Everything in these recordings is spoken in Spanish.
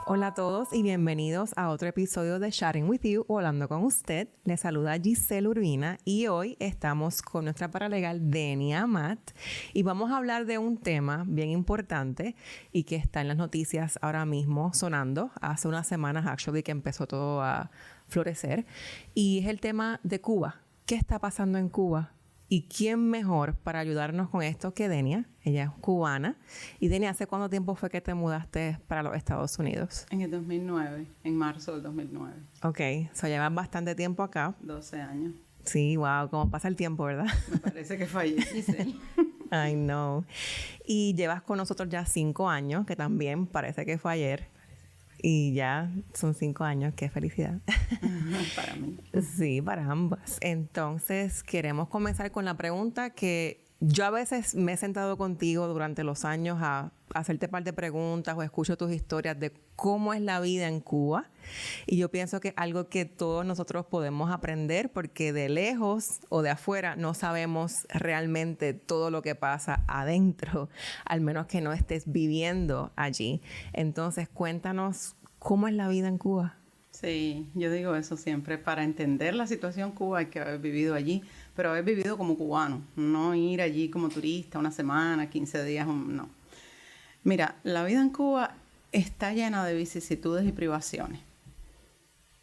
Hola a todos y bienvenidos a otro episodio de Chatting With You o Hablando con Usted. Les saluda Giselle Urbina y hoy estamos con nuestra paralegal Denia Amat y vamos a hablar de un tema bien importante y que está en las noticias ahora mismo sonando. Hace unas semanas, actually, que empezó todo a florecer y es el tema de Cuba. ¿Qué está pasando en Cuba? ¿Y quién mejor para ayudarnos con esto que Denia? Ella es cubana. Y Denia, ¿hace cuánto tiempo fue que te mudaste para los Estados Unidos? En el 2009, en marzo del 2009. Ok, llevas bastante tiempo acá. 12 años. Sí, wow, cómo pasa el tiempo, ¿verdad? Me parece que fallé, Giselle. I know. Y llevas con nosotros ya 5 años, que también parece que fue ayer. Y ya son 5 años, qué felicidad. Para mí. Sí, para ambas. Entonces, queremos comenzar con la pregunta que yo a veces me he sentado contigo durante los años a hacerte par de preguntas o escucho tus historias de cómo es la vida en Cuba. Y yo pienso que es algo que todos nosotros podemos aprender porque de lejos o de afuera no sabemos realmente todo lo que pasa adentro, al menos que no estés viviendo allí. Entonces, cuéntanos cómo es la vida en Cuba. Sí, yo digo eso siempre. Para entender la situación en Cuba hay que haber vivido allí, pero haber vivido como cubano, no ir allí como turista una semana, 15 días, no. Mira, la vida en Cuba está llena de vicisitudes y privaciones.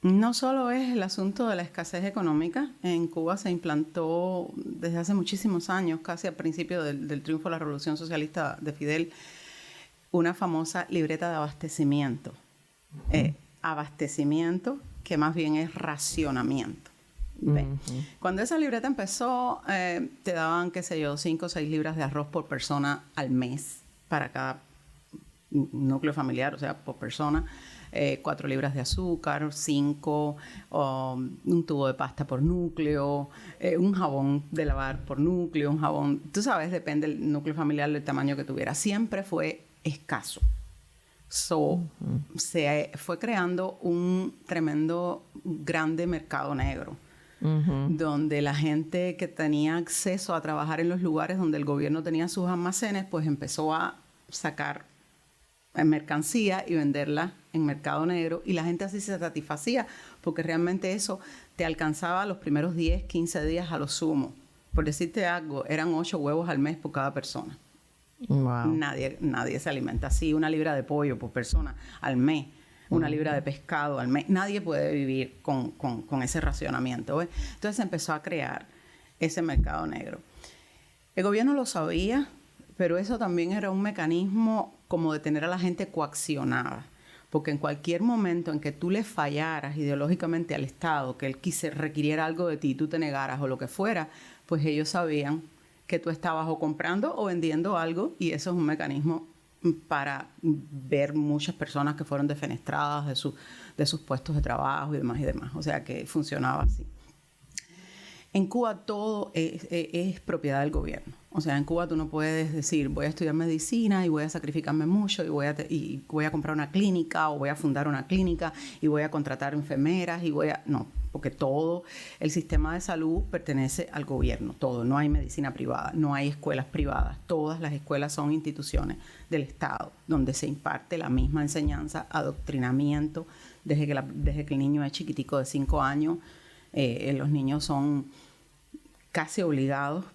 No solo es el asunto de la escasez económica. En Cuba se implantó desde hace muchísimos años, casi al principio del triunfo de la Revolución Socialista de Fidel, una famosa libreta de abastecimiento. Abastecimiento que más bien es racionamiento. Cuando esa libreta empezó, te daban, 5 o 6 libras de arroz por persona al mes para cada núcleo familiar, o sea, por persona. 4 libras de azúcar, 5, un tubo de pasta por núcleo, un jabón de lavar por núcleo, un jabón, tú sabes, depende del núcleo familiar, del tamaño que tuviera. Siempre fue escaso. Se fue creando un tremendo, grande mercado negro, donde la gente que tenía acceso a trabajar en los lugares donde el gobierno tenía sus almacenes, pues empezó a sacar mercancía y venderla en mercado negro, y la gente así se satisfacía, porque realmente eso te alcanzaba los primeros 10, 15 días a lo sumo. Por decirte algo, eran 8 huevos al mes por cada persona. Wow. Nadie se alimenta así. 1 libra de pollo por persona al mes, 1 libra de pescado al mes. Nadie puede vivir con ese racionamiento, ¿ves? Entonces se empezó a crear ese mercado negro. El gobierno lo sabía, pero eso también era un mecanismo como de tener a la gente coaccionada, porque en cualquier momento en que tú le fallaras ideológicamente al Estado, que él requiriera algo de ti, tú te negaras o lo que fuera, pues ellos sabían que tú estabas o comprando o vendiendo algo, y eso es un mecanismo para ver muchas personas que fueron defenestradas de sus puestos de trabajo y demás y demás. O sea que funcionaba así. En Cuba todo es propiedad del gobierno. O sea, en Cuba tú no puedes decir voy a estudiar medicina y voy a sacrificarme mucho y voy a comprar una clínica o voy a fundar una clínica y voy a contratar enfermeras y no, porque todo el sistema de salud pertenece al gobierno, todo. No hay medicina privada, no hay escuelas privadas. Todas las escuelas son instituciones del Estado donde se imparte la misma enseñanza, adoctrinamiento desde que el niño es chiquitico de 5 años. Los niños son casi obligados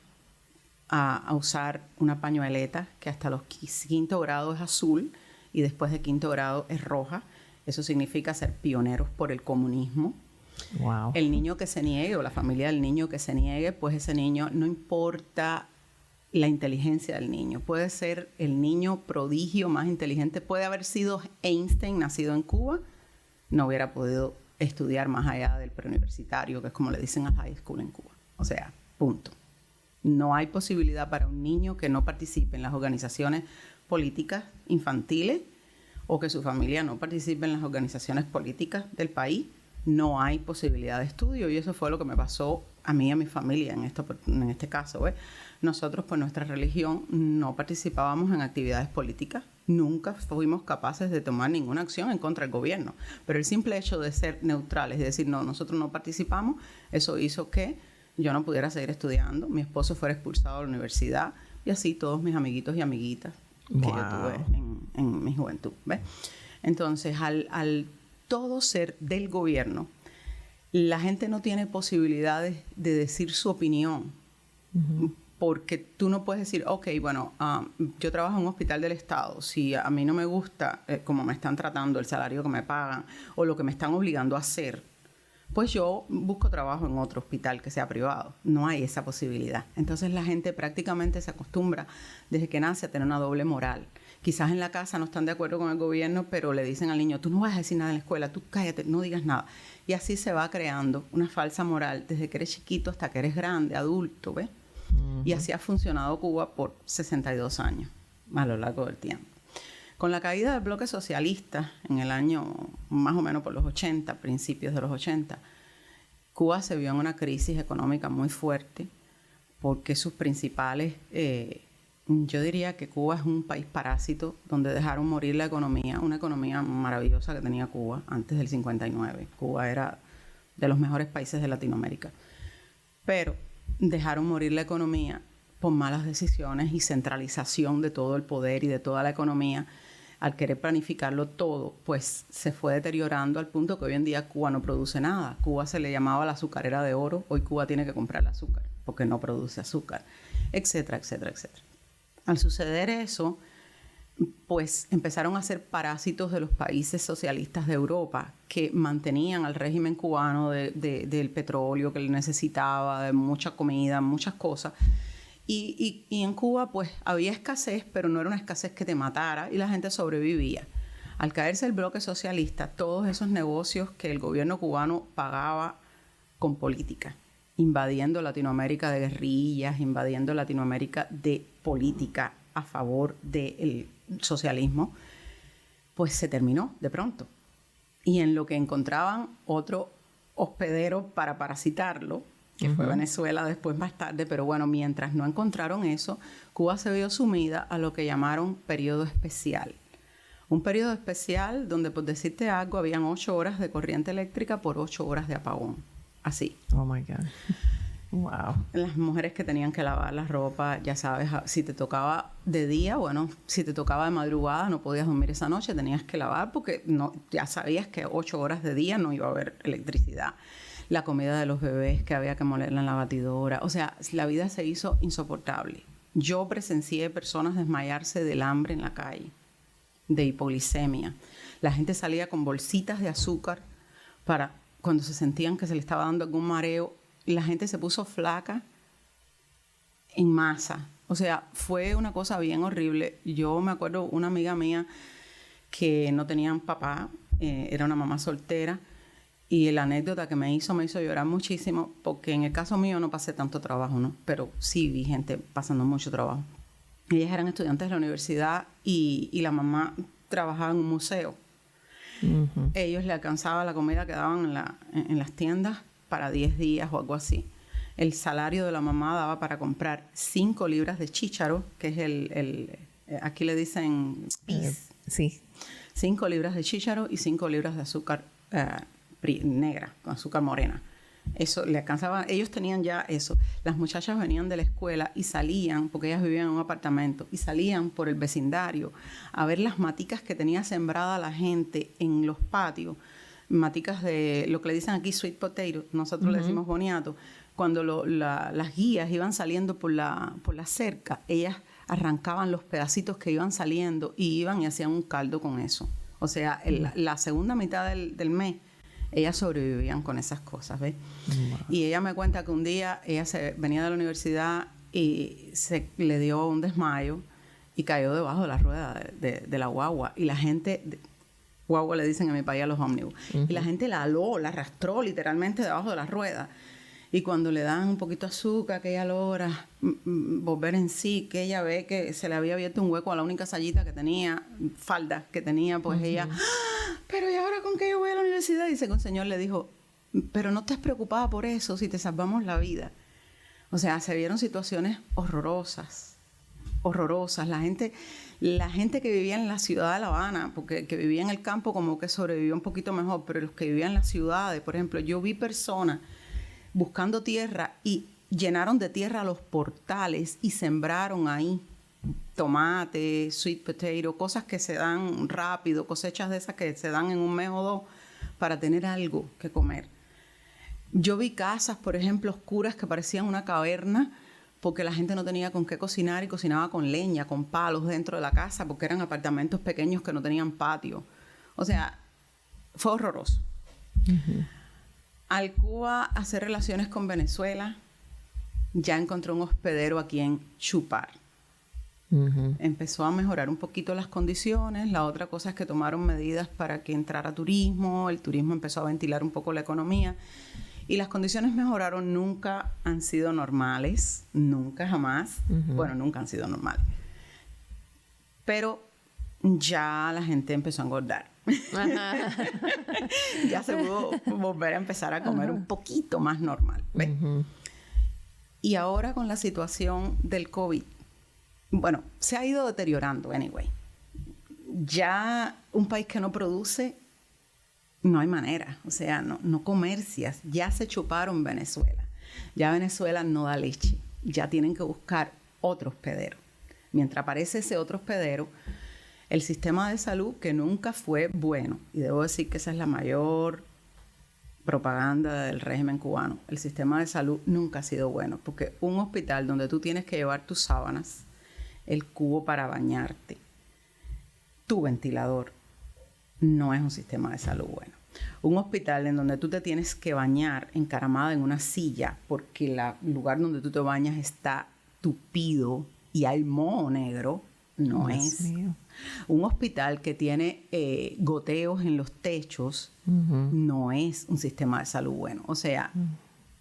a usar una pañueleta que hasta los 5º grado es azul y después de 5º grado es roja. Eso significa ser pioneros por el comunismo. Wow. El niño que se niegue, o la familia del niño que se niegue, pues ese niño, no importa la inteligencia del niño, puede ser el niño prodigio más inteligente, puede haber sido Einstein, nacido en Cuba, no hubiera podido estudiar más allá del preuniversitario, que es como le dicen al high school en Cuba. O sea, punto. No hay posibilidad para un niño que no participe en las organizaciones políticas infantiles o que su familia no participe en las organizaciones políticas del país. No hay posibilidad de estudio, y eso fue lo que me pasó a mí y a mi familia en este caso, ¿ves? Nosotros, por nuestra religión, no participábamos en actividades políticas. Nunca fuimos capaces de tomar ninguna acción en contra del gobierno. Pero el simple hecho de ser neutrales, de decir, no, nosotros no participamos, eso hizo que yo no pudiera seguir estudiando, mi esposo fuera expulsado de la universidad, y así todos mis amiguitos y amiguitas que yo tuve en mi juventud, ¿ves? Entonces, al todo ser del gobierno, la gente no tiene posibilidades de decir su opinión. Porque tú no puedes decir, ok, bueno, yo trabajo en un hospital del Estado. Si a mí no me gusta cómo me están tratando, el salario que me pagan o lo que me están obligando a hacer, pues yo busco trabajo en otro hospital que sea privado. No hay esa posibilidad. Entonces la gente prácticamente se acostumbra desde que nace a tener una doble moral. Quizás en la casa no están de acuerdo con el gobierno, pero le dicen al niño, tú no vas a decir nada en la escuela, tú cállate, no digas nada. Y así se va creando una falsa moral desde que eres chiquito hasta que eres grande, adulto, ¿ves? Y así ha funcionado Cuba por 62 años, a lo largo del tiempo. Con la caída del bloque socialista, en el año más o menos por los 80, principios de los 80, Cuba se vio en una crisis económica muy fuerte, porque sus principales... yo diría que Cuba es un país parásito donde dejaron morir la economía, una economía maravillosa que tenía Cuba antes del 59. Cuba era de los mejores países de Latinoamérica. Pero dejaron morir la economía por malas decisiones y centralización de todo el poder y de toda la economía. Al querer planificarlo todo, pues se fue deteriorando al punto que hoy en día Cuba no produce nada. Cuba se le llamaba la azucarera de oro, hoy Cuba tiene que comprar el azúcar porque no produce azúcar, etcétera, etcétera, etcétera. Al suceder eso, pues empezaron a ser parásitos de los países socialistas de Europa que mantenían al régimen cubano del petróleo que él necesitaba, de mucha comida, muchas cosas. Y en Cuba pues había escasez, pero no era una escasez que te matara y la gente sobrevivía. Al caerse el bloque socialista, todos esos negocios que el gobierno cubano pagaba con política, invadiendo Latinoamérica de guerrillas, invadiendo Latinoamérica de política a favor del socialismo, pues se terminó de pronto. Y en lo que encontraban otro hospedero para parasitarlo, que fue Venezuela después más tarde, pero bueno, mientras no encontraron eso, Cuba se vio sumida a lo que llamaron periodo especial. Un periodo especial donde, por decirte algo, habían 8 horas de corriente eléctrica por 8 horas de apagón. Así. Oh my God. Wow. Las mujeres que tenían que lavar la ropa, ya sabes, si te tocaba de día, bueno, si te tocaba de madrugada, no podías dormir esa noche, tenías que lavar porque no, ya sabías que 8 horas de día no iba a haber electricidad. La comida de los bebés que había que molerla en la batidora. O sea, la vida se hizo insoportable. Yo presencié personas desmayarse del hambre en la calle, de hipoglicemia. La gente salía con bolsitas de azúcar para cuando se sentían que se le estaba dando algún mareo. La gente se puso flaca en masa. O sea, fue una cosa bien horrible. Yo me acuerdo una amiga mía que no tenía papá, era una mamá soltera, y la anécdota que me hizo llorar muchísimo, porque en el caso mío no pasé tanto trabajo, ¿no? Pero sí vi gente pasando mucho trabajo. Ellas eran estudiantes de la universidad y la mamá trabajaba en un museo. Ellos le alcanzaba la comida que daban en las tiendas para 10 días o algo así. El salario de la mamá daba para comprar 5 libras de chícharo, que es aquí le dicen pis. Sí. 5 libras de chícharo y 5 libras de azúcar negra, con azúcar morena. Eso le alcanzaba, ellos tenían ya eso. Las muchachas venían de la escuela y salían, porque ellas vivían en un apartamento, y salían por el vecindario a ver las maticas que tenía sembrada la gente en los patios, maticas de lo que le dicen aquí sweet potato, nosotros le decimos boniato. Cuando las guías iban saliendo por la cerca, ellas arrancaban los pedacitos que iban saliendo y iban y hacían un caldo con eso. O sea, la segunda mitad del mes, ellas sobrevivían con esas cosas, ¿ves? Wow. Y ella me cuenta que un día ella venía de la universidad y le dio un desmayo y cayó debajo de la rueda de la guagua. Y la gente, guagua le dicen en mi país a los ómnibus, y la gente la aló, la arrastró literalmente debajo de la rueda. Y cuando le dan un poquito de azúcar, que ella logra volver en sí, que ella ve que se le había abierto un hueco a la única sayita que tenía, falda que tenía, pues ella, pero ¿y ahora con qué yo voy a la universidad? Dice que un señor le dijo, pero no estés preocupada por eso, si te salvamos la vida. O sea, se vieron situaciones horrorosas. La gente que vivía en la ciudad de La Habana, porque que vivía en el campo como que sobrevivió un poquito mejor, pero los que vivían en las ciudades, por ejemplo, yo vi personas buscando tierra y llenaron de tierra los portales y sembraron ahí tomate, sweet potato, cosas que se dan rápido, cosechas de esas que se dan en un mes o dos para tener algo que comer. Yo vi casas, por ejemplo, oscuras que parecían una caverna porque la gente no tenía con qué cocinar y cocinaba con leña, con palos dentro de la casa porque eran apartamentos pequeños que no tenían patio. O sea, fue horroroso. Uh-huh. Al Cuba hacer relaciones con Venezuela, ya encontré un hospedero a quien chupar. Uh-huh. Empezó a mejorar un poquito las condiciones. La otra cosa es que tomaron medidas para que entrara turismo. El turismo empezó a ventilar un poco la economía. Y las condiciones mejoraron. Nunca han sido normales. Nunca, jamás. Uh-huh. Bueno, nunca han sido normales. Pero ya la gente empezó a engordar. Ya se pudo volver a empezar a comer un poquito más normal. ¿Ves? Uh-huh. Y ahora con la situación del COVID, bueno, se ha ido deteriorando, anyway. Ya un país que no produce, no hay manera. O sea, no comercias. Ya se chuparon Venezuela. Ya Venezuela no da leche. Ya tienen que buscar otro hospedero. Mientras aparece ese otro hospedero, el sistema de salud, que nunca fue bueno, y debo decir que esa es la mayor propaganda del régimen cubano, el sistema de salud nunca ha sido bueno, porque un hospital donde tú tienes que llevar tus sábanas, el cubo para bañarte, tu ventilador, no es un sistema de salud bueno. Un hospital en donde tú te tienes que bañar encaramada en una silla porque el lugar donde tú te bañas está tupido y hay moho negro, no es. Mío. Un hospital que tiene goteos en los techos, uh-huh, no es un sistema de salud bueno. O sea,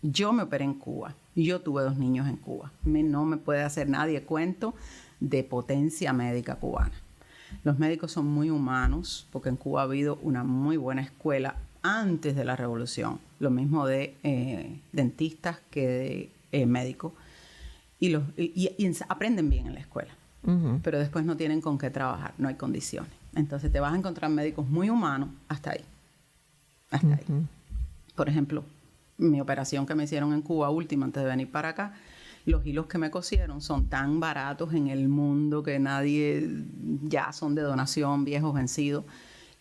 yo me operé en Cuba. Yo tuve 2 niños en Cuba. No me puede hacer nadie cuento de potencia médica cubana. Los médicos son muy humanos porque en Cuba ha habido una muy buena escuela antes de la revolución. Lo mismo de dentistas que de médicos. Y aprenden bien en la escuela. Uh-huh. Pero después no tienen con qué trabajar, no hay condiciones. Entonces te vas a encontrar médicos muy humanos hasta ahí. Hasta uh-huh, ahí. Por ejemplo, mi operación que me hicieron en Cuba última antes de venir para acá, los hilos que me cosieron son tan baratos en el mundo que nadie, ya son de donación, viejos, vencidos,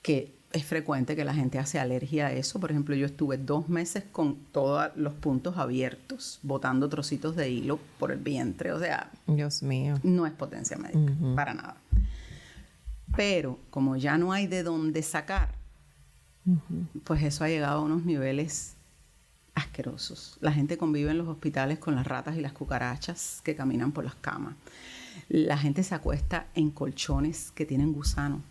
que es frecuente que la gente hace alergia a eso. Por ejemplo, yo estuve 2 meses con todos los puntos abiertos, botando trocitos de hilo por el vientre. O sea, Dios mío, no es potencia médica, uh-huh, para nada. Pero como ya no hay de dónde sacar, uh-huh, pues eso ha llegado a unos niveles asquerosos. La gente convive en los hospitales con las ratas y las cucarachas que caminan por las camas. La gente se acuesta en colchones que tienen gusanos.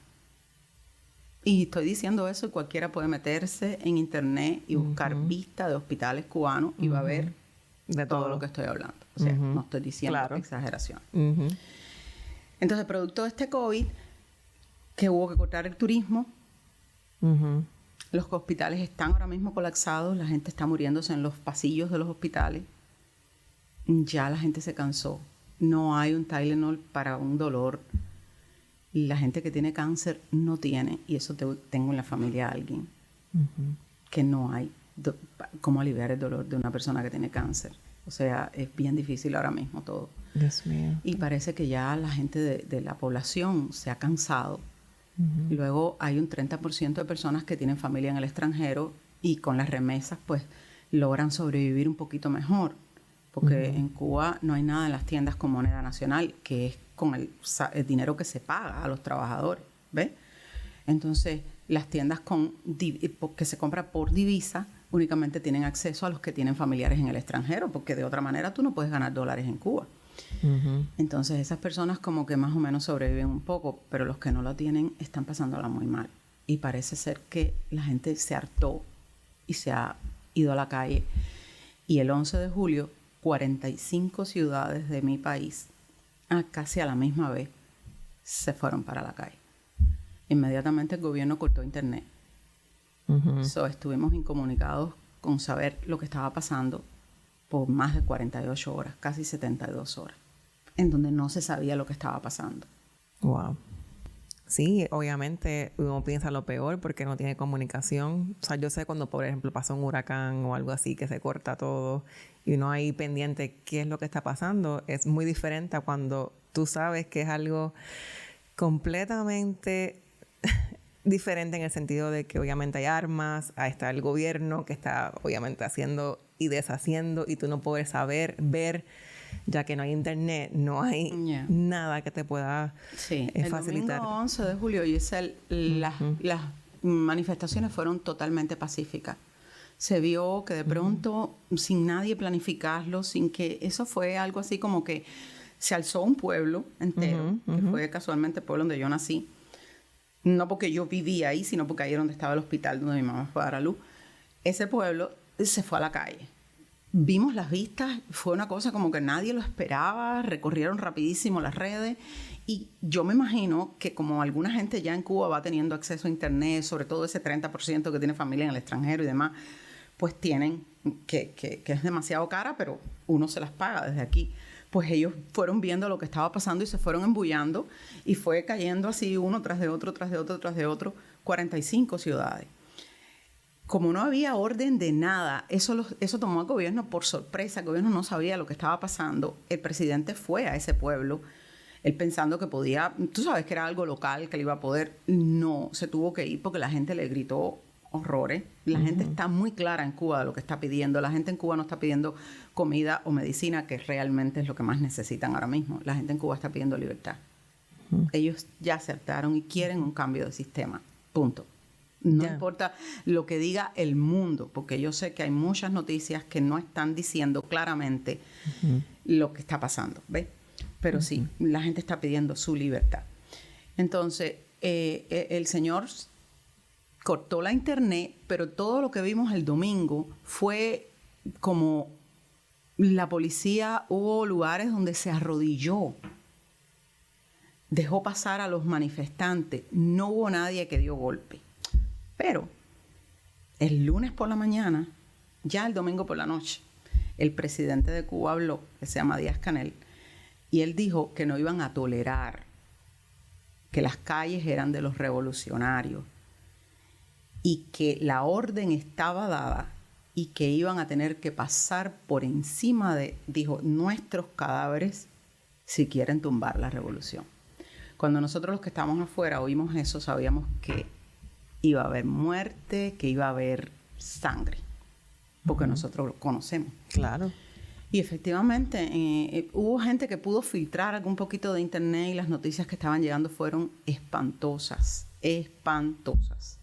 Y estoy diciendo eso y cualquiera puede meterse en internet y buscar uh-huh, vistas de hospitales cubanos y uh-huh, va a ver de todo lo que estoy hablando. O sea, uh-huh, no estoy diciendo exageración. Uh-huh. Entonces, producto de este COVID, que hubo que cortar el turismo, uh-huh, los hospitales están ahora mismo colapsados, la gente está muriéndose en los pasillos de los hospitales. Ya la gente se cansó. No hay un Tylenol para un dolor. Y la gente que tiene cáncer no tiene, y eso tengo en la familia a alguien, uh-huh, que no hay cómo aliviar el dolor de una persona que tiene cáncer. O sea, es bien difícil ahora mismo todo. Dios mío. Y parece que ya la gente de la población se ha cansado. Uh-huh. Y luego hay un 30% de personas que tienen familia en el extranjero y con las remesas pues logran sobrevivir un poquito mejor. Porque uh-huh, en Cuba no hay nada en las tiendas con moneda nacional, que es con el dinero que se paga a los trabajadores, ¿ves? Entonces, las tiendas que se compra por divisa únicamente tienen acceso a los que tienen familiares en el extranjero, porque de otra manera tú no puedes ganar dólares en Cuba. Uh-huh. Entonces, esas personas como que más o menos sobreviven un poco, pero los que no lo tienen están pasándola muy mal. Y parece ser que la gente se hartó y se ha ido a la calle. Y el 11 de julio, 45 ciudades de mi país, casi a la misma vez, se fueron para la calle. Inmediatamente el gobierno cortó internet. Uh-huh. Estuvimos incomunicados con saber lo que estaba pasando por más de 48 horas, casi 72 horas, en donde no se sabía lo que estaba pasando. Wow. Sí, obviamente uno piensa lo peor porque no tiene comunicación. O sea, yo sé cuando, por ejemplo, pasa un huracán o algo así que se corta todo y uno ahí pendiente qué es lo que está pasando. Es muy diferente a cuando tú sabes que es algo completamente diferente en el sentido de que obviamente hay armas, ahí está el gobierno que está obviamente haciendo y deshaciendo y tú no puedes saber, ver, ya que no hay internet, no hay nada que te pueda facilitar. El domingo 11 de julio, Giselle, las manifestaciones fueron totalmente pacíficas. Se vio que de pronto, sin nadie planificarlo, sin que eso fue algo así como que se alzó un pueblo entero, que fue casualmente el pueblo donde yo nací. No porque yo vivía ahí, sino porque ahí era donde estaba el hospital donde mi mamá fue a dar a luz. Ese pueblo se fue a la calle. Vimos las vistas, fue una cosa como que nadie lo esperaba, recorrieron rapidísimo las redes y yo me imagino que como alguna gente ya en Cuba va teniendo acceso a internet, sobre todo ese 30% que tiene familia en el extranjero y demás, pues tienen, que es demasiado cara, pero uno se las paga desde aquí. Pues ellos fueron viendo lo que estaba pasando y se fueron embullando y fue cayendo así uno tras de otro, tras de otro, tras de otro, 45 ciudades. Como no había orden de nada, eso tomó al gobierno por sorpresa. El gobierno no sabía lo que estaba pasando. El presidente fue a ese pueblo, él pensando que podía, tú sabes que era algo local, que le iba a poder. No, se tuvo que ir porque la gente le gritó horrores. La gente está muy clara en Cuba de lo que está pidiendo. La gente en Cuba no está pidiendo comida o medicina, que realmente es lo que más necesitan ahora mismo. La gente en Cuba está pidiendo libertad. Ellos ya aceptaron y quieren un cambio de sistema. Punto. No importa lo que diga el mundo, porque yo sé que hay muchas noticias que no están diciendo claramente lo que está pasando, ¿ves? Pero sí, la gente está pidiendo su libertad. Entonces, el señor cortó la internet, pero todo lo que vimos el domingo fue como la policía, hubo lugares donde se arrodilló, dejó pasar a los manifestantes, no hubo nadie que dio golpe. Pero el lunes por la mañana, ya el domingo por la noche, el presidente de Cuba habló, que se llama Díaz-Canel, y él dijo que no iban a tolerar que las calles eran de los revolucionarios y que la orden estaba dada y que iban a tener que pasar por encima de, dijo, nuestros cadáveres si quieren tumbar la revolución. Cuando nosotros los que estábamos afuera oímos eso, sabíamos que iba a haber muerte, que iba a haber sangre, porque nosotros lo conocemos. Claro. Y efectivamente, hubo gente que pudo filtrar algún poquito de internet y las noticias que estaban llegando fueron espantosas, espantosas.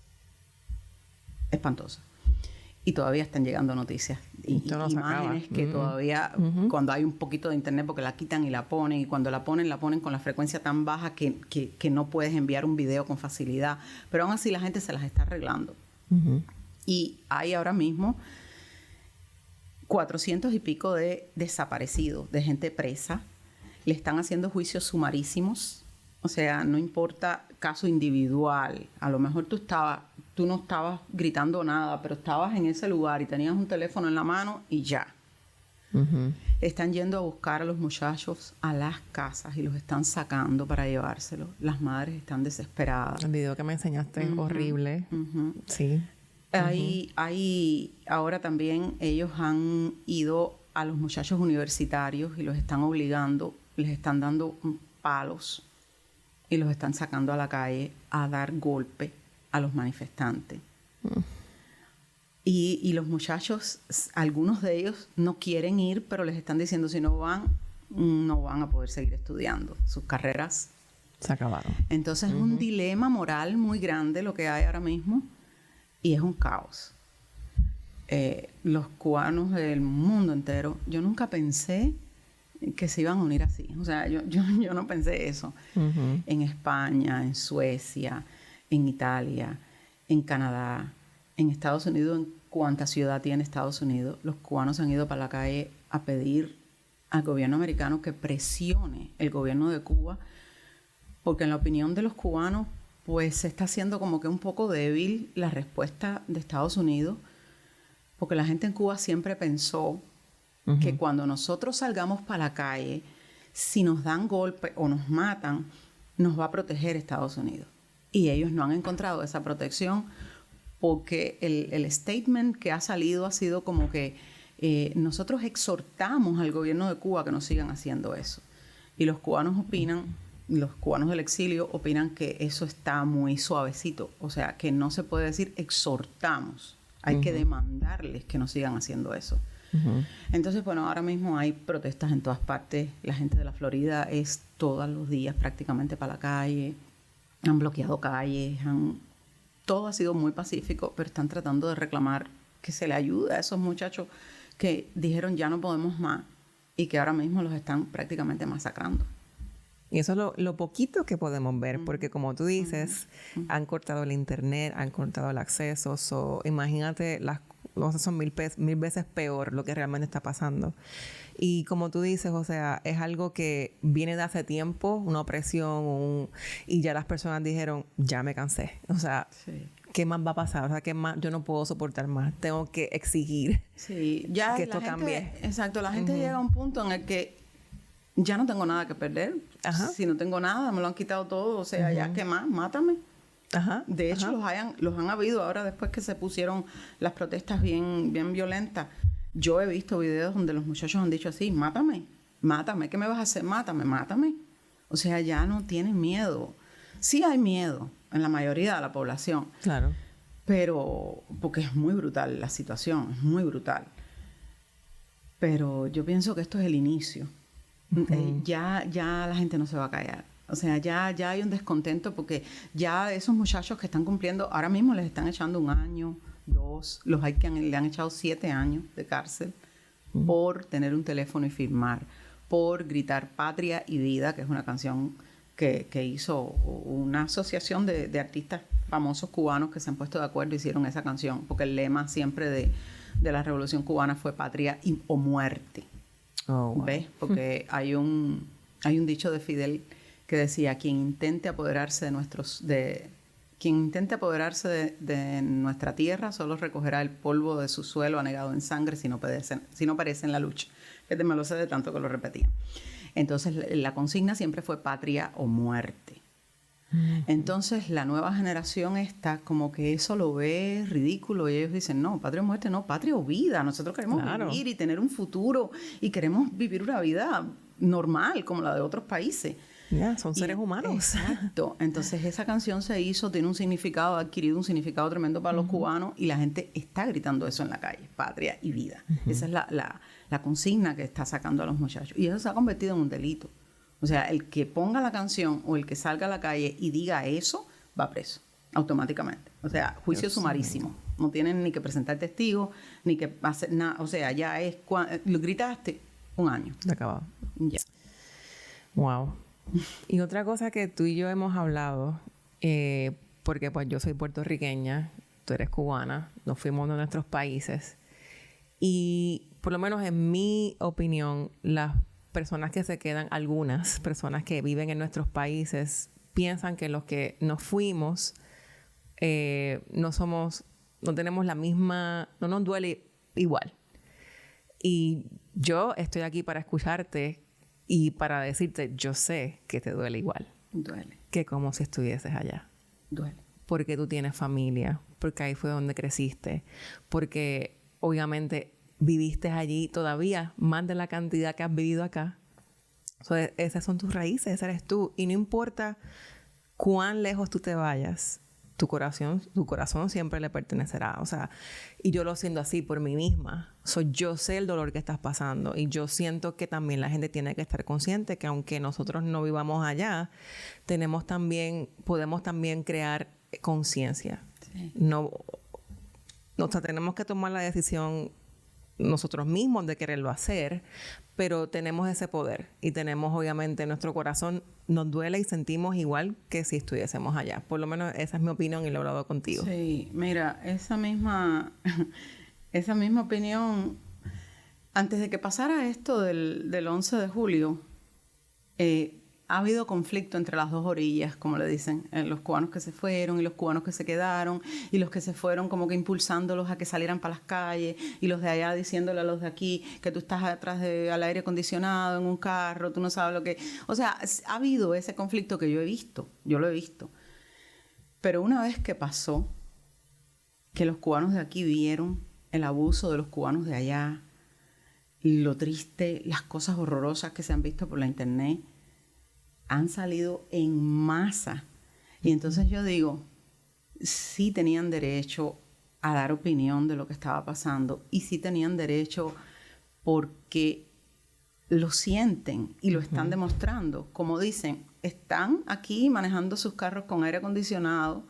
Y todavía están llegando noticias y imágenes que todavía, cuando hay un poquito de internet, porque la quitan y la ponen, y cuando la ponen con la frecuencia tan baja que no puedes enviar un video con facilidad. Pero aún así la gente se las está arreglando. Y hay ahora mismo 400 y pico de desaparecidos, de gente presa. Le están haciendo juicios sumarísimos. O sea, no importa caso individual. A lo mejor tú no estabas gritando nada, pero estabas en ese lugar y tenías un teléfono en la mano y ya. Están yendo a buscar a los muchachos a las casas y los están sacando para llevárselos. Las madres están desesperadas. El video que me enseñaste es horrible. Sí. Ahora también ellos han ido a los muchachos universitarios y los están obligando, les están dando palos y los están sacando a la calle a dar golpe a los manifestantes. Y los muchachos, algunos de ellos no quieren ir, pero les están diciendo si no van a poder seguir estudiando. Sus carreras se acabaron. Entonces es un dilema moral muy grande lo que hay ahora mismo y es un caos. Los cubanos del mundo entero, yo nunca pensé que se iban a unir así. O sea, yo no pensé eso. En España, en Suecia, en Italia, en Canadá, en Estados Unidos, en cuánta ciudad tiene Estados Unidos, los cubanos han ido para la calle a pedir al gobierno americano que presione el gobierno de Cuba, porque en la opinión de los cubanos, pues se está haciendo como que un poco débil la respuesta de Estados Unidos, porque la gente en Cuba siempre pensó que cuando nosotros salgamos para la calle, si nos dan golpe o nos matan, nos va a proteger Estados Unidos. Y ellos no han encontrado esa protección porque el statement que ha salido ha sido como que nosotros exhortamos al gobierno de Cuba que no sigan haciendo eso. Y los cubanos los cubanos del exilio opinan que eso está muy suavecito. O sea, que no se puede decir exhortamos. Hay que demandarles que no sigan haciendo eso. Entonces, bueno, ahora mismo hay protestas en todas partes. La gente de la Florida es todos los días prácticamente para la calle. Han bloqueado calles, todo ha sido muy pacífico, pero están tratando de reclamar que se le ayude a esos muchachos que dijeron ya no podemos más y que ahora mismo los están prácticamente masacrando. Y eso es lo poquito que podemos ver, porque como tú dices, han cortado el internet, han cortado el acceso. Imagínate, las cosas son mil veces peor lo que realmente está pasando. Y como tú dices, o sea, es algo que viene de hace tiempo, una opresión, y ya las personas dijeron, ya me cansé. O sea, sí. ¿Qué más va a pasar? O sea, ¿qué más? Yo no puedo soportar más. Tengo que exigir que esto cambie. Exacto. La gente llega a un punto en el que ya no tengo nada que perder. Ajá. Si no tengo nada, me lo han quitado todo. O sea, ya, ¿qué más? Mátame. Ajá. De hecho, los han habido ahora después que se pusieron las protestas bien violentas. Yo he visto videos donde los muchachos han dicho así, mátame, ¿qué me vas a hacer? Mátame. O sea, ya no tienen miedo. Sí hay miedo en la mayoría de la población. Claro. Pero, porque es muy brutal la situación, es muy brutal. Pero yo pienso que esto es el inicio. Ya la gente no se va a callar. O sea, ya hay un descontento porque ya esos muchachos que están cumpliendo, ahora mismo les están echando 1 año, 2, los hay que le han echado 7 años de cárcel por tener un teléfono y firmar, por gritar Patria y Vida, que es una canción que hizo una asociación de artistas famosos cubanos que se han puesto de acuerdo y hicieron esa canción, porque el lema siempre de la Revolución Cubana fue patria o muerte. Oh, wow. ¿Ves? Porque hay un dicho de Fidel que decía, quien intente apoderarse de nuestra tierra solo recogerá el polvo de su suelo anegado en sangre si no perece en la lucha. Este me lo sé de tanto que lo repetía. Entonces la consigna siempre fue patria o muerte. Entonces la nueva generación está como que eso lo ve ridículo y ellos dicen, no, patria o muerte, no, patria o vida. Nosotros queremos vivir y tener un futuro y queremos vivir una vida normal como la de otros países. Son seres humanos. Exacto. Entonces esa canción tiene un significado, ha adquirido un significado tremendo para los cubanos y la gente está gritando eso en la calle, patria y vida. Esa es la consigna que está sacando a los muchachos. Y eso se ha convertido en un delito. O sea, el que ponga la canción o el que salga a la calle y diga eso, va preso automáticamente. O sea, juicio sumarísimo. No tienen ni que presentar testigos, ni que hacer nada. O sea, ya es... lo gritaste, 1 año. Acabado. Ya. Wow. Y otra cosa que tú y yo hemos hablado, porque pues yo soy puertorriqueña, tú eres cubana, nos fuimos de nuestros países. Y por lo menos en mi opinión, las personas que se quedan, algunas personas que viven en nuestros países, piensan que los que nos fuimos no tenemos la misma, no nos duele igual. Y yo estoy aquí para escucharte y para decirte, yo sé que te duele igual. Duele. Que como si estuvieses allá. Duele. Porque tú tienes familia, porque ahí fue donde creciste, porque obviamente viviste allí todavía más de la cantidad que has vivido acá. Esas son tus raíces, ese eres tú. Y no importa cuán lejos tú te vayas, tu corazón siempre le pertenecerá. O sea, y yo lo siento así por mí misma. Yo sé el dolor que estás pasando y yo siento que también la gente tiene que estar consciente que aunque nosotros no vivamos allá, podemos también crear conciencia. Sí. Tenemos que tomar la decisión nosotros mismos de quererlo hacer, pero tenemos ese poder y tenemos obviamente nuestro corazón nos duele y sentimos igual que si estuviésemos allá. Por lo menos esa es mi opinión y lo he hablado contigo. Sí, mira, esa misma opinión, antes de que pasara esto del 11 de julio, ha habido conflicto entre las dos orillas, como le dicen, los cubanos que se fueron y los cubanos que se quedaron, y los que se fueron como que impulsándolos a que salieran para las calles, y los de allá diciéndole a los de aquí que tú estás atrás al aire acondicionado en un carro, tú no sabes lo que... O sea, ha habido ese conflicto que yo lo he visto. Pero una vez que pasó, que los cubanos de aquí vieron el abuso de los cubanos de allá, lo triste, las cosas horrorosas que se han visto por la internet, han salido en masa. Y entonces yo digo, sí tenían derecho a dar opinión de lo que estaba pasando y sí tenían derecho porque lo sienten y lo están demostrando. Como dicen, están aquí manejando sus carros con aire acondicionado.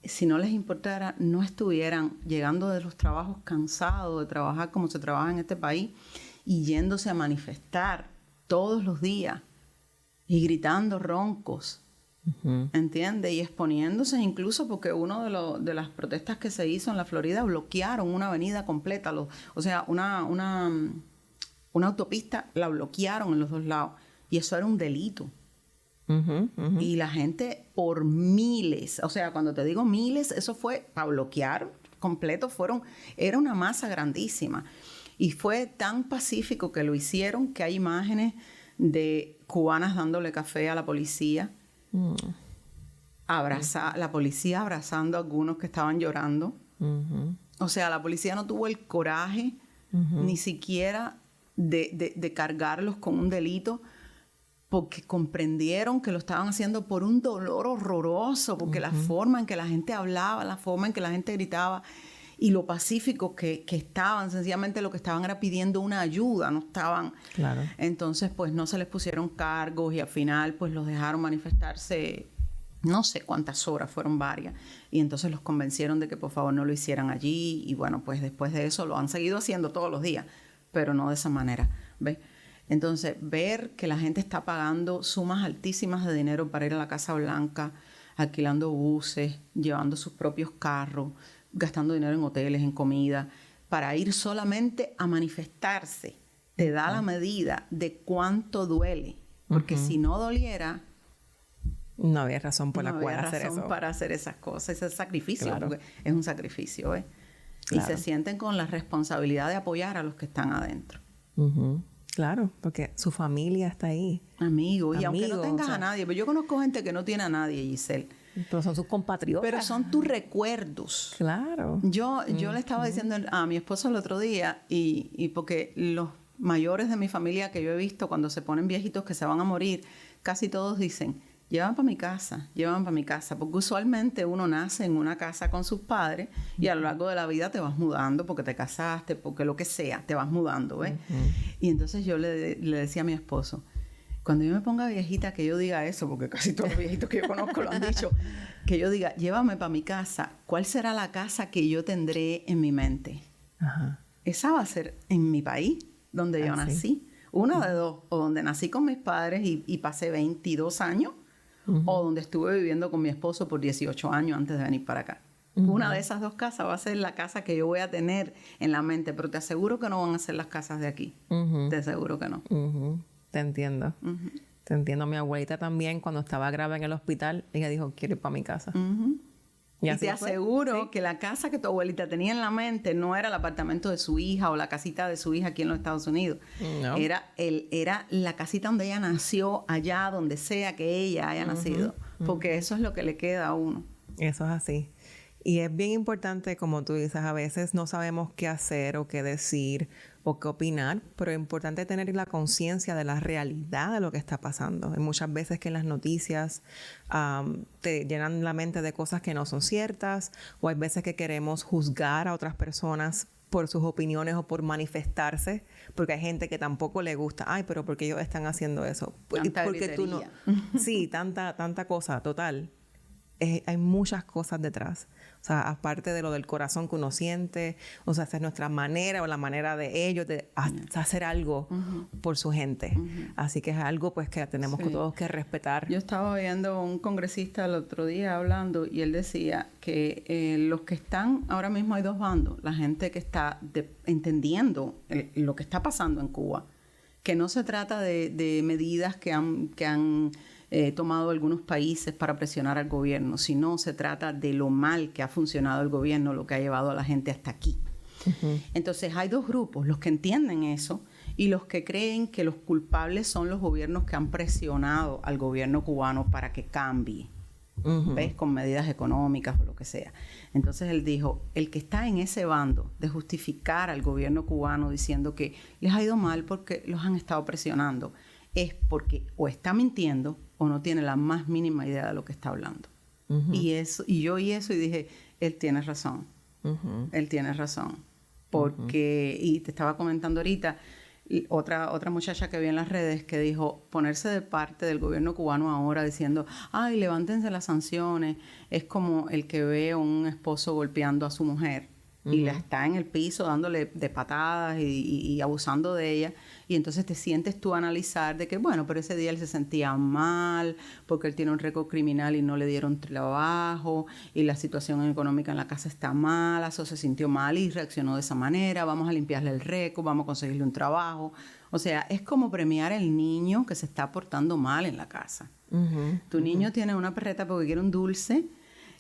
Si no les importara, no estuvieran llegando de los trabajos cansados de trabajar como se trabaja en este país y yéndose a manifestar todos los días y gritando roncos. ¿Entiendes? Y exponiéndose incluso porque uno de las protestas que se hizo en la Florida bloquearon una avenida completa, o sea, una autopista la bloquearon en los dos lados y eso era un delito. Y la gente por miles, o sea, cuando te digo miles, eso fue para bloquear completo, era una masa grandísima y fue tan pacífico que lo hicieron que hay imágenes de cubanas dándole café a la policía. La policía abrazando a algunos que estaban llorando. O sea, la policía no tuvo el coraje ni siquiera de cargarlos con un delito porque comprendieron que lo estaban haciendo por un dolor horroroso, porque la forma en que la gente hablaba, la forma en que la gente gritaba y lo pacífico que estaban, sencillamente lo que estaban era pidiendo una ayuda, no estaban... Claro. Entonces, pues no se les pusieron cargos y al final, pues los dejaron manifestarse, no sé cuántas horas, fueron varias. Y entonces los convencieron de que por favor no lo hicieran allí y bueno, pues después de eso lo han seguido haciendo todos los días, pero no de esa manera, ¿ves? Entonces, ver que la gente está pagando sumas altísimas de dinero para ir a la Casa Blanca, alquilando buses, llevando sus propios carros, gastando dinero en hoteles, en comida, para ir solamente a manifestarse, te da la medida de cuánto duele. Porque si no doliera... No había razón por la cual hacer eso. No había razón para hacer esas cosas, ese sacrificio, Claro. porque es un sacrificio, ¿ves? Claro. Y se sienten con la responsabilidad de apoyar a los que están adentro. Claro, porque su familia está ahí. Amigos, y aunque no tengas o sea, a nadie, pero yo conozco gente que no tiene a nadie, Giselle. Pero son sus compatriotas. Pero son tus recuerdos. Claro. Yo le estaba diciendo a mi esposo el otro día, y porque los mayores de mi familia que yo he visto cuando se ponen viejitos que se van a morir, casi todos dicen, llévame para mi casa, porque usualmente uno nace en una casa con sus padres y a lo largo de la vida te vas mudando porque te casaste, porque lo que sea, te vas mudando, ¿ves? Y entonces yo le decía a mi esposo, cuando yo me ponga viejita, que yo diga eso, porque casi todos los viejitos que yo conozco lo han dicho, que yo diga, llévame para mi casa, ¿cuál será la casa que yo tendré en mi mente? Esa va a ser en mi país, donde yo nací. Una de dos, o donde nací con mis padres y pasé 22 años, o donde estuve viviendo con mi esposo por 18 años antes de venir para acá. Una de esas dos casas va a ser la casa que yo voy a tener en la mente, pero te aseguro que no van a ser las casas de aquí. Te aseguro que no. Te entiendo. Te entiendo. Mi abuelita también, cuando estaba grave en el hospital, ella dijo, quiero ir para mi casa. Y te aseguro que la casa que tu abuelita tenía en la mente no era el apartamento de su hija o la casita de su hija aquí en los Estados Unidos. No. Era la casita donde ella nació, allá donde sea que ella haya nacido. Porque eso es lo que le queda a uno. Eso es así. Y es bien importante, como tú dices, a veces no sabemos qué hacer o qué decir o qué opinar, pero es importante tener la conciencia de la realidad de lo que está pasando. Hay muchas veces que en las noticias te llenan la mente de cosas que no son ciertas, o hay veces que queremos juzgar a otras personas por sus opiniones o por manifestarse, porque hay gente que tampoco le gusta. Ay, pero ¿por qué ellos están haciendo eso? Porque tú no... Sí, tanta cosa, total. Hay muchas cosas detrás. O sea, aparte de lo del corazón que uno siente, o sea, esa es nuestra manera o la manera de ellos de hacer algo por su gente. Así que es algo pues que tenemos que todos que respetar. Yo estaba viendo un congresista el otro día hablando y él decía que los que están, ahora mismo hay dos bandos, la gente que está entendiendo lo que está pasando en Cuba, que no se trata de medidas que han tomado algunos países para presionar al gobierno, sino se trata de lo mal que ha funcionado el gobierno, lo que ha llevado a la gente hasta aquí. Entonces hay dos grupos, los que entienden eso y los que creen que los culpables son los gobiernos que han presionado al gobierno cubano para que cambie, ¿ves? Con medidas económicas o lo que sea. Entonces él dijo, el que está en ese bando de justificar al gobierno cubano diciendo que les ha ido mal porque los han estado presionando, es porque o está mintiendo o no tiene la más mínima idea de lo que está hablando. Y yo oí eso y dije, él tiene razón. Él tiene razón. Porque, y te estaba comentando ahorita, otra muchacha que vi en las redes que dijo, ponerse de parte del gobierno cubano ahora diciendo, ay, levántense las sanciones, es como el que ve a un esposo golpeando a su mujer y la está en el piso dándole de patadas y abusando de ella, y entonces te sientes tú a analizar de que, bueno, pero ese día él se sentía mal porque él tiene un récord criminal y no le dieron trabajo y la situación económica en la casa está mala, eso se sintió mal y reaccionó de esa manera, vamos a limpiarle el récord, vamos a conseguirle un trabajo. O sea, es como premiar al niño que se está portando mal en la casa. Tu niño tiene una perreta porque quiere un dulce,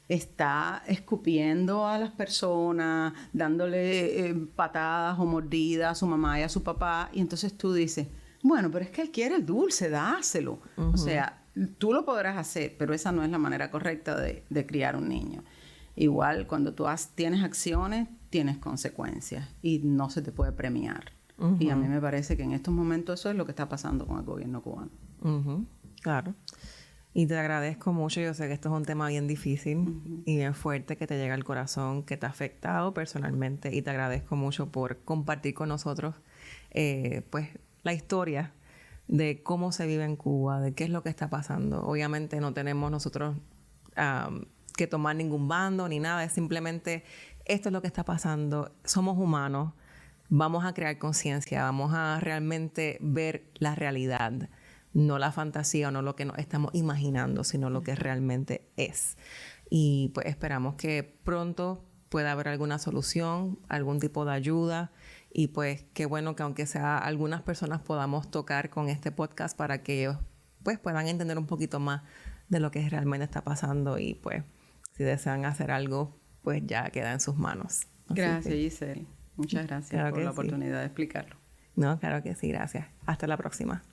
está escupiendo a las personas, dándole patadas o mordidas a su mamá y a su papá, y entonces tú dices, bueno, pero es que él quiere el dulce, dáselo. O sea, tú lo podrás hacer, pero esa no es la manera correcta de criar un niño. Igual, cuando tú tienes acciones, tienes consecuencias y no se te puede premiar. Y a mí me parece que en estos momentos eso es lo que está pasando con el gobierno cubano. Claro. Y te agradezco mucho. Yo sé que esto es un tema bien difícil y bien fuerte, que te llega al corazón, que te ha afectado personalmente. Y te agradezco mucho por compartir con nosotros pues la historia de cómo se vive en Cuba, de qué es lo que está pasando. Obviamente no tenemos nosotros que tomar ningún bando ni nada. Es simplemente esto es lo que está pasando. Somos humanos. Vamos a crear conciencia. Vamos a realmente ver la realidad. No la fantasía o no lo que nos estamos imaginando, sino lo que realmente es. Y pues esperamos que pronto pueda haber alguna solución, algún tipo de ayuda. Y pues qué bueno que aunque sea algunas personas podamos tocar con este podcast para que ellos pues puedan entender un poquito más de lo que realmente está pasando. Y pues si desean hacer algo, pues ya queda en sus manos. Gracias, Giselle. Muchas gracias por la oportunidad de explicarlo. No, claro que sí, gracias. Hasta la próxima.